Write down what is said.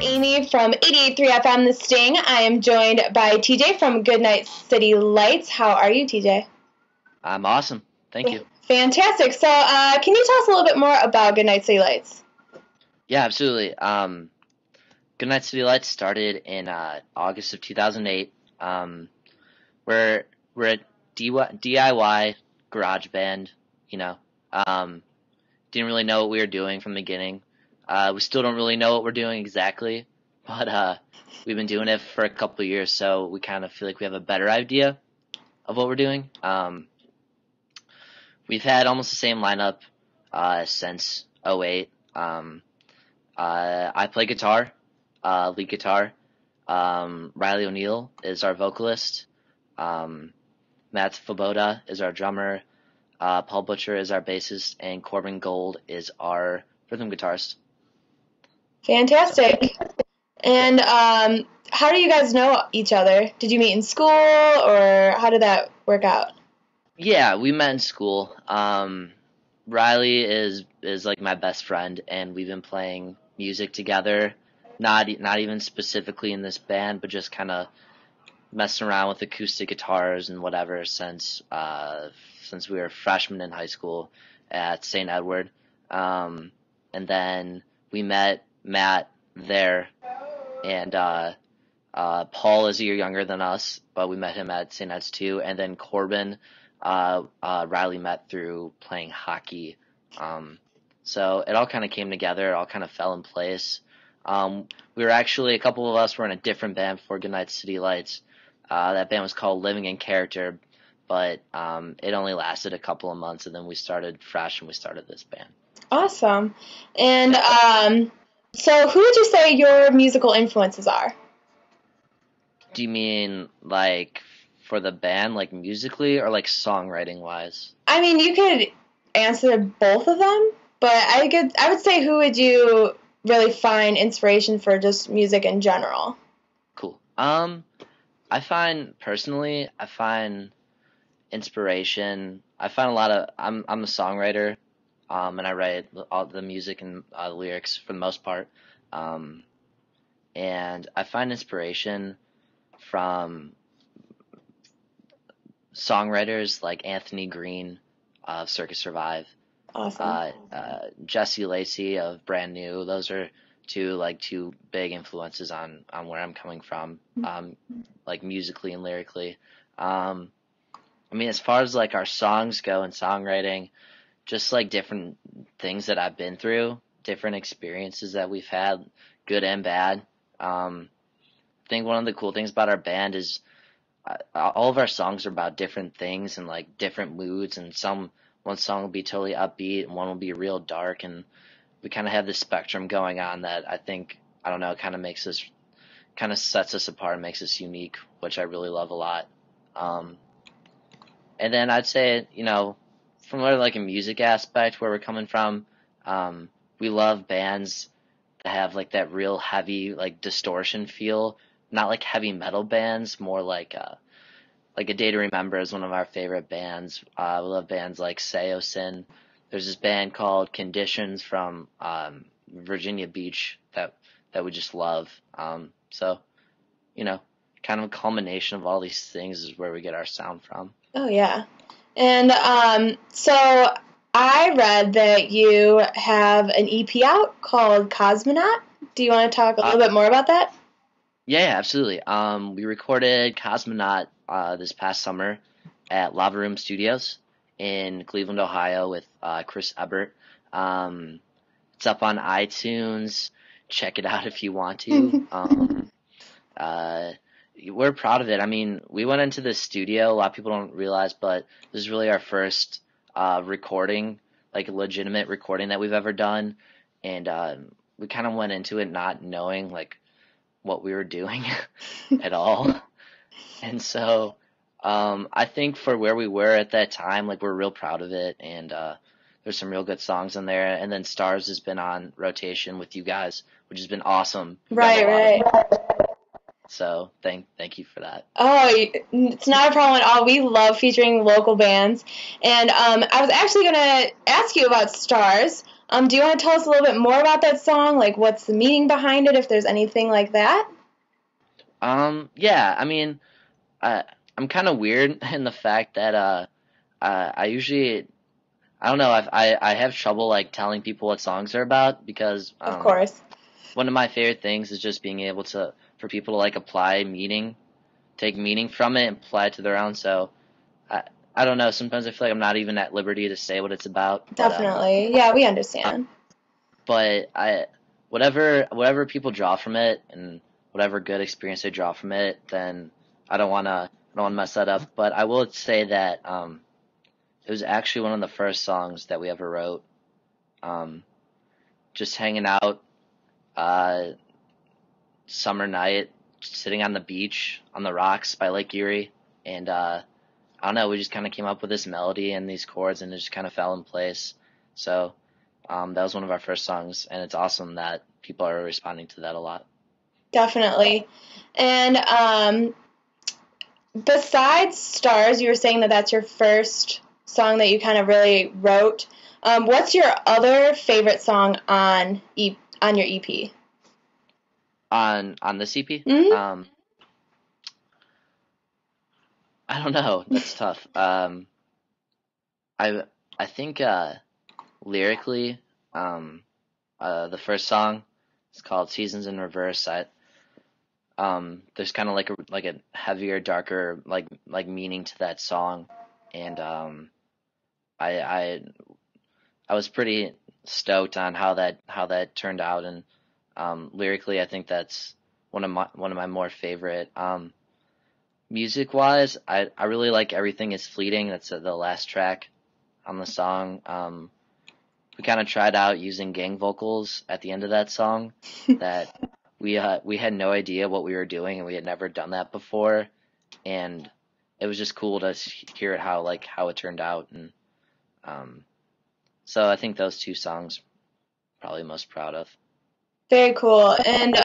Amy from 88.3 FM The Sting. I am joined by TJ from Goodnight City Lights. How are you, TJ? I'm awesome. Thank you. Fantastic. So, can you tell us a little bit more about Goodnight City Lights? Yeah, absolutely. Goodnight City Lights started in August of 2008. We're a DIY garage band. Didn't really know what we were doing from the beginning. We still don't really know what we're doing exactly, but we've been doing it for a couple of years, so we kind of feel like we have a better idea of what we're doing. We've had almost the same lineup since '08. I play guitar, lead guitar. Riley O'Neill is our vocalist. Matt Svoboda is our drummer. Paul Butcher is our bassist, and Corbin Gold is our rhythm guitarist. Fantastic. And how do you guys know each other? Did you meet in school, or how did that work out? Yeah, we met in school. Riley is like my best friend, and we've been playing music together. Not even specifically in this band, but just kind of messing around with acoustic guitars and whatever since we were freshmen in high school at St. Edward. And then we met Matt there, and Paul is a year younger than us, but we met him at St. Ed's too. And then Corbin, Riley met through playing hockey. So it all kind of came together. It all kind of fell in place. We were actually, a couple of us were in a different band before Goodnight City Lights. That band was called Living in Character, but it only lasted a couple of months, and then we started fresh and we started this band. Awesome. And so who would you say your musical influences are? Do you mean like for the band, like musically, or like songwriting wise? I mean, you could answer both of them, but I would say who would you really find inspiration for just music in general? Cool. I find inspiration. I find a lot of. I'm a songwriter, and I write all the music and lyrics for the most part. And I find inspiration from songwriters like Anthony Green of Circus Survive. Awesome. Jesse Lacey of Brand New. Those are two big influences on where I'm coming from, like musically and lyrically. I mean, as far as like our songs go and songwriting, just like different things that I've been through, different experiences that we've had, good and bad. I think one of the cool things about our band is all of our songs are about different things and like different moods, and one song will be totally upbeat and one will be real dark, and we kind of have this spectrum going on that I think, I don't know, kind of sets us apart and makes us unique, which I really love a lot. And then I'd say, from like a music aspect where we're coming from, we love bands that have like that real heavy, like distortion feel, not like heavy metal bands, more like A Day to Remember is one of our favorite bands. We love bands like Seosin. There's this band called Conditions from Virginia Beach that we just love. So, kind of a culmination of all these things is where we get our sound from. Oh, yeah. And so I read that you have an EP out called Cosmonaut. Do you want to talk a little bit more about that? Yeah, absolutely. We recorded Cosmonaut this past summer at Lava Room Studios in Cleveland, Ohio with Chris Ebert. It's up on iTunes. Check it out if you want to. We're proud of it. I mean, we went into the studio. A lot of people don't realize, but this is really our first recording, like a legitimate recording that we've ever done. And we kind of went into it not knowing like what we were doing at all. And so I think for where we were at that time, like we're real proud of it. And there's some real good songs in there. And then Stars has been on rotation with you guys, which has been awesome. Right. So thank you for that. Oh, it's not a problem at all. We love featuring local bands. And I was actually going to ask you about Stars. Do you want to tell us a little bit more about that song? Like, what's the meaning behind it, if there's anything like that? Yeah, I mean, I, I'm kind of weird in the fact that I usually I don't know I have trouble like telling people what songs are about because Of course. one of my favorite things is just being able to for people to like apply meaning, take meaning from it and apply it to their own. So I I don't know. Sometimes I feel like I'm not even at liberty to say what it's about, Definitely. Yeah, we uh, understand. but I whatever people draw from it and whatever good experience they draw from it, then I don't wanna mess that up. But I will say that it was actually one of the first songs that we ever wrote. Um, just hanging out, uh, summer night, sitting on the beach on the rocks by Lake Erie, and I don't know, we just kind of came up with this melody and these chords, and it just kind of fell in place. So that was one of our first songs, and it's awesome that people are responding to that a lot. Definitely. And besides Stars, you were saying that that's your first song that you kind of really wrote. What's your other favorite song on your EP? On the CP, Mm-hmm. I don't know, that's tough. I I think lyrically, um, the first song is called Seasons in Reverse. There's kind of like a heavier, darker like meaning to that song, and I I I was pretty stoked on how that turned out, and lyrically, I think that's one of my more favorite. Music wise, I really like Everything Is Fleeting. That's the last track on the song. We kind of tried out using gang vocals at the end of that song. That we had no idea what we were doing, and we had never done that before, and it was just cool to hear it how it turned out, and um, so I think those two songs probably most proud of. Very cool. And